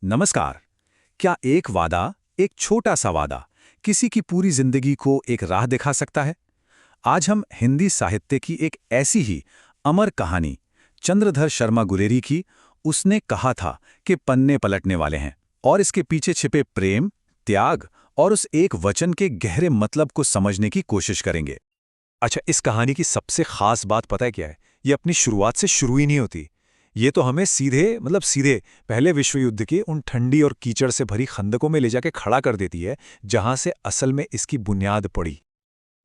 नमस्कार। क्या एक वादा, एक छोटा सा वादा, किसी की पूरी जिंदगी को एक राह दिखा सकता है? आज हम हिंदी साहित्य की एक ऐसी ही अमर कहानी, चंद्रधर शर्मा गुलेरी की उसने कहा था कि पन्ने पलटने वाले हैं, और इसके पीछे छिपे प्रेम, त्याग और उस एक वचन के गहरे मतलब को समझने की कोशिश करेंगे। अच्छा, इस कहानी की सबसे खास बात पता है क्या है? ये अपनी शुरुआत से शुरू ही नहीं होती। ये तो हमें सीधे पहले विश्व युद्ध के उन ठंडी और कीचड़ से भरी खंदकों में ले जाके खड़ा कर देती है, जहां से असल में इसकी बुनियाद पड़ी।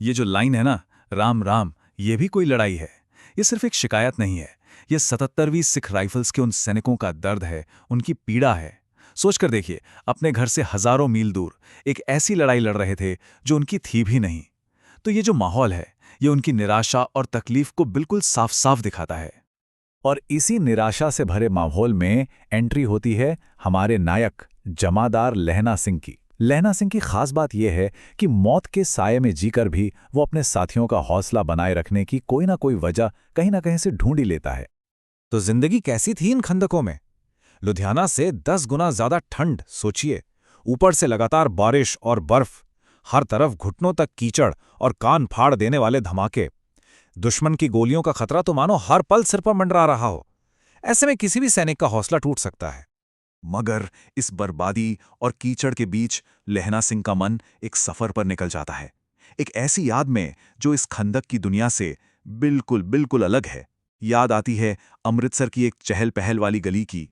ये जो लाइन है ना, राम राम, ये भी कोई लड़ाई है। ये सिर्फ एक शिकायत नहीं है। ये 77वीं सिख राइफल्स के उन सैनिकों का दर्द है, उनकी पीड़ा है। सोचकर देखिए, अपने घर से हजारों मील दूर एक ऐसी लड़ाई लड़ रहे थे जो उनकी थी भी नहीं। तो ये जो माहौल है, ये उनकी निराशा और तकलीफ को बिल्कुल साफ साफ दिखाता है। और इसी निराशा से भरे माहौल में एंट्री होती है हमारे नायक जमादार लहना सिंह की। लहना सिंह की खास बात यह है कि मौत के साये में जीकर भी वो अपने साथियों का हौसला बनाए रखने की कोई ना कोई वजह कहीं ना कहीं से ढूंढ ही लेता है। तो जिंदगी कैसी थी इन खंदकों में? लुधियाना से 10 गुना ज्यादा ठंड, सोचिए। ऊपर से लगातार बारिश और बर्फ, हर तरफ घुटनों तक कीचड़ और कान फाड़ देने वाले धमाके। दुश्मन की गोलियों का खतरा तो मानो हर पल सिर पर मंडरा रहा हो। ऐसे में किसी भी सैनिक का हौसला टूट सकता है। मगर इस बर्बादी और कीचड़ के बीच लहना सिंह का मन एक सफर पर निकल जाता है, एक ऐसी याद में जो इस खंदक की दुनिया से बिल्कुल बिल्कुल अलग है। याद आती है अमृतसर की एक चहल पहल वाली गली की।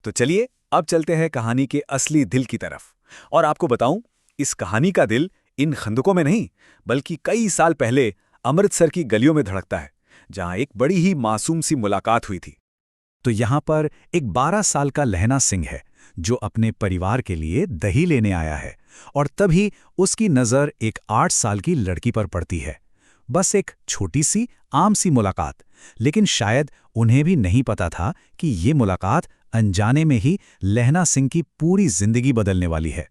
तो चलिए, अब चलते हैं कहानी के असली दिल की तरफ। और आपको बताऊं, इस कहानी का दिल इन खंदकों में नहीं, बल्कि कई साल पहले अमृतसर की गलियों में धड़कता है, जहां एक बड़ी ही मासूम सी मुलाकात हुई थी। तो यहां पर एक 12 साल का लहना सिंह है, जो अपने परिवार के लिए दही लेने आया है, और तभी उसकी नज़र एक 8 साल की लड़की पर पड़ती है। बस एक छोटी सी आम सी मुलाकात, लेकिन शायद उन्हें भी नहीं पता था कि ये मुलाकात अनजाने में ही लहना सिंह की पूरी जिंदगी बदलने वाली है।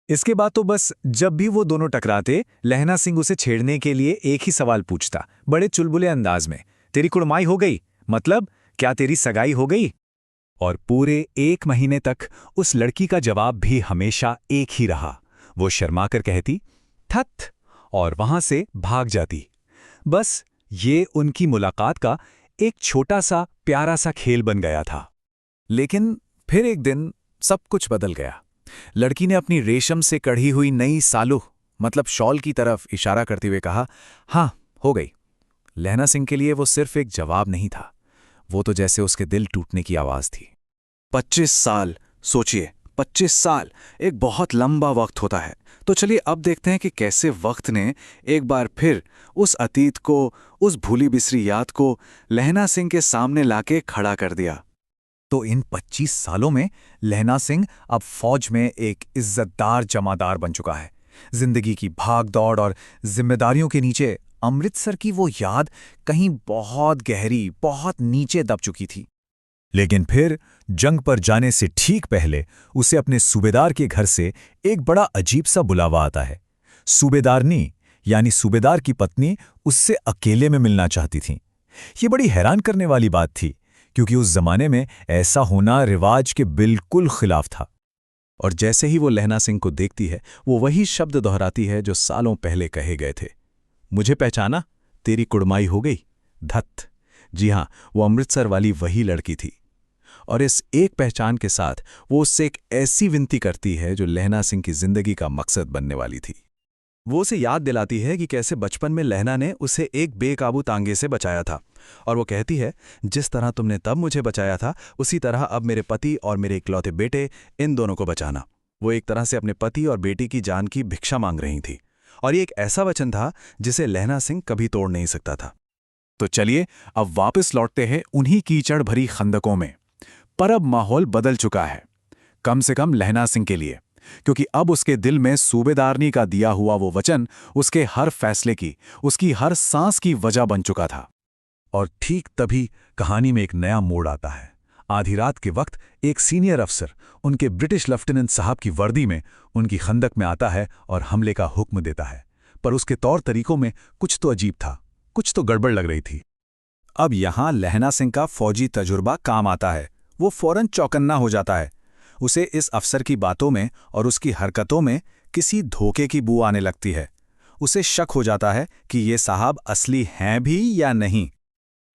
इसके बाद तो बस जब भी वो दोनों टकराते, लहना सिंह उसे छेड़ने के लिए एक ही सवाल पूछता, बड़े चुलबुले अंदाज में, तेरी कुड़माई हो गई? मतलब, क्या तेरी सगाई हो गई? और पूरे 1 महीने तक उस लड़की का जवाब भी हमेशा एक ही रहा। वो शर्माकर कहती, थत, और वहां से भाग जाती। बस ये उनकी मुलाकात का एक छोटा सा प्यारा सा खेल बन गया था। लेकिन फिर एक दिन सब कुछ बदल गया। लड़की ने अपनी रेशम से कढ़ी हुई नई सालू, मतलब शॉल की तरफ इशारा करते हुए कहा, हाँ, हो गई। लहना सिंह के लिए वो सिर्फ एक जवाब नहीं था, वो तो जैसे उसके दिल टूटने की आवाज थी। 25 साल, सोचिए, 25 साल एक बहुत लंबा वक्त होता है। तो चलिए अब देखते हैं कि कैसे वक्त ने एक बार फिर उस अतीत को, उस भूली बिसरी याद को लहना सिंह के सामने लाके खड़ा कर दिया। तो इन 25 सालों में लहना सिंह अब फौज में एक इज्जतदार जमादार बन चुका है। जिंदगी की भाग दौड़ और जिम्मेदारियों के नीचे अमृतसर की वो याद कहीं बहुत गहरी, बहुत नीचे दब चुकी थी। लेकिन फिर जंग पर जाने से ठीक पहले उसे अपने सूबेदार के घर से एक बड़ा अजीब सा बुलावा आता है। सूबेदारनी, यानी सूबेदार की पत्नी, उससे अकेले में मिलना चाहती थी। ये बड़ी हैरान करने वाली बात थी, क्योंकि उस जमाने में ऐसा होना रिवाज के बिल्कुल खिलाफ था। और जैसे ही वो लहना सिंह को देखती है, वो वही शब्द दोहराती है जो सालों पहले कहे गए थे, मुझे पहचाना? तेरी कुड़माई हो गई? धत। जी हां, वो अमृतसर वाली वही लड़की थी। और इस एक पहचान के साथ वो उससे एक ऐसी विनती करती है जो लहना सिंह की जिंदगी का मकसद बनने वाली थी। वो उसे याद दिलाती है कि कैसे बचपन में लहना ने उसे एक बेकाबू तांगे से बचाया था, और वो कहती है, जिस तरह तुमने तब मुझे बचाया था, उसी तरह अब मेरे पति और मेरे इकलौते बेटे, इन दोनों को बचाना। वो एक तरह से अपने पति और बेटी की जान की भिक्षा मांग रही थी, और ये एक ऐसा वचन था जिसे लहना सिंह कभी तोड़ नहीं सकता था। तो चलिए अब वापस लौटते हैं उन्हीं कीचड़ भरी खंदकों में। पर अब माहौल बदल चुका है, कम से कम लहना सिंह के लिए, क्योंकि अब उसके दिल में सूबेदारनी का दिया हुआ वो वचन उसके हर फैसले की, उसकी हर सांस की वजह बन चुका था। और ठीक तभी कहानी में एक नया मोड़ आता है। आधी रात के वक्त एक सीनियर अफसर उनके ब्रिटिश लेफ्टिनेंट साहब की वर्दी में उनकी खंदक में आता है और हमले का हुक्म देता है। पर उसके तौर तरीकों में कुछ तो अजीब था, कुछ तो गड़बड़ लग रही थी। अब यहां लहना सिंह का फौजी तजुर्बा काम आता है। वो फौरन चौकन्ना हो जाता है। उसे इस अफसर की बातों में और उसकी हरकतों में किसी धोखे की बू आने लगती है। उसे शक हो जाता है कि ये साहब असली हैं भी या नहीं।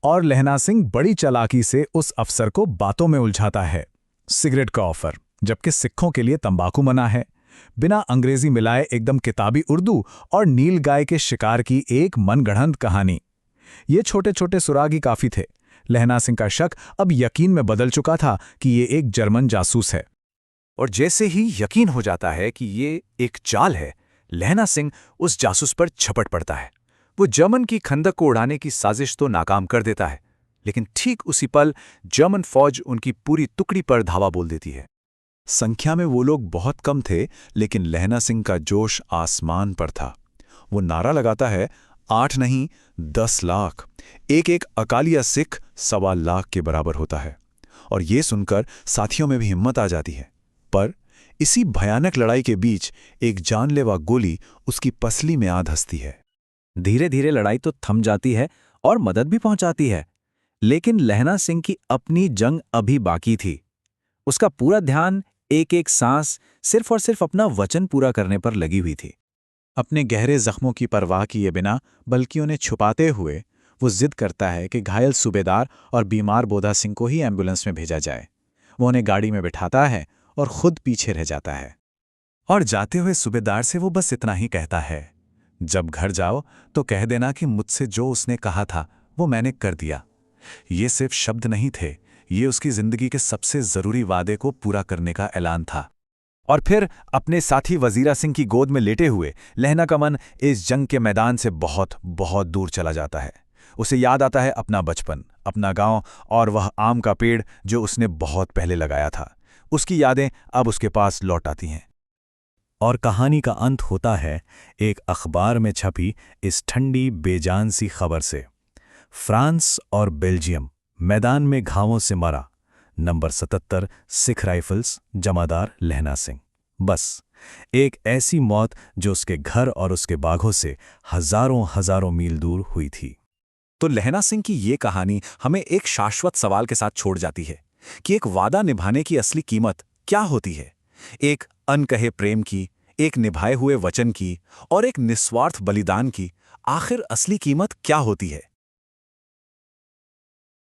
और लहना सिंह बड़ी चालाकी से उस अफसर को बातों में उलझाता है। सिगरेट का ऑफर, जबकि सिखों के लिए तंबाकू मना है। बिना अंग्रेजी मिलाए एकदम किताबी उर्दू और नील गाय के शिकार की एक मनगढ़ंत कहानी। ये छोटे छोटे सुराग ही काफी थे। लहना सिंह का शक अब यकीन में बदल चुका था कि ये एक जर्मन जासूस है। और जैसे ही यकीन हो जाता है कि ये एक चाल है, लहना सिंह उस जासूस पर झपट पड़ता है। वो जर्मन की खंदक को उड़ाने की साजिश तो नाकाम कर देता है, लेकिन ठीक उसी पल जर्मन फौज उनकी पूरी टुकड़ी पर धावा बोल देती है। संख्या में वो लोग बहुत कम थे, लेकिन लहना सिंह का जोश आसमान पर था। वो नारा लगाता है, 8 नहीं 10 लाख, एक एक अकालिया सिख 1.25 लाख के बराबर होता है। और ये सुनकर साथियों में भी हिम्मत आ जाती है। पर इसी भयानक लड़ाई के बीच एक जानलेवा गोली उसकी पसली में आ धंसती है। धीरे धीरे लड़ाई तो थम जाती है और मदद भी पहुंचाती है, लेकिन लहना सिंह की अपनी जंग अभी बाकी थी। उसका पूरा ध्यान एक एक सांस सिर्फ और सिर्फ अपना वचन पूरा करने पर लगी हुई थी। अपने गहरे जख्मों की परवाह किए बिना, बल्कि उन्हें छुपाते हुए, वो जिद करता है कि घायल सूबेदार और बीमार बोधा सिंह को ही एम्बुलेंस में भेजा जाए। वो उन्हें गाड़ी में बिठाता है और खुद पीछे रह जाता है। और जाते हुए सूबेदार से वो बस इतना ही कहता है, जब घर जाओ तो कह देना कि मुझसे जो उसने कहा था वो मैंने कर दिया। ये सिर्फ शब्द नहीं थे, ये उसकी जिंदगी के सबसे जरूरी वादे को पूरा करने का ऐलान था। और फिर अपने साथी वजीरा सिंह की गोद में लेटे हुए लहना का मन इस जंग के मैदान से बहुत बहुत दूर चला जाता है। उसे याद आता है अपना बचपन, अपना गांव और वह आम का पेड़ जो उसने बहुत पहले लगाया था। उसकी यादें अब उसके पास लौट आती हैं। और कहानी का अंत होता है एक अखबार में छपी इस ठंडी बेजान सी खबर से। फ्रांस और बेल्जियम मैदान में घावों से मरा, नंबर 77 सिख राइफल्स, जमादार लहना सिंह। बस एक ऐसी मौत जो उसके घर और उसके बाघों से हजारों हजारों मील दूर हुई थी। तो लहना सिंह की ये कहानी हमें एक शाश्वत सवाल के साथ छोड़ जाती है कि एक वादा निभाने की असली कीमत क्या होती है। एक अनकहे प्रेम की, एक निभाए हुए वचन की और एक निस्वार्थ बलिदान की आखिर असली कीमत क्या होती है।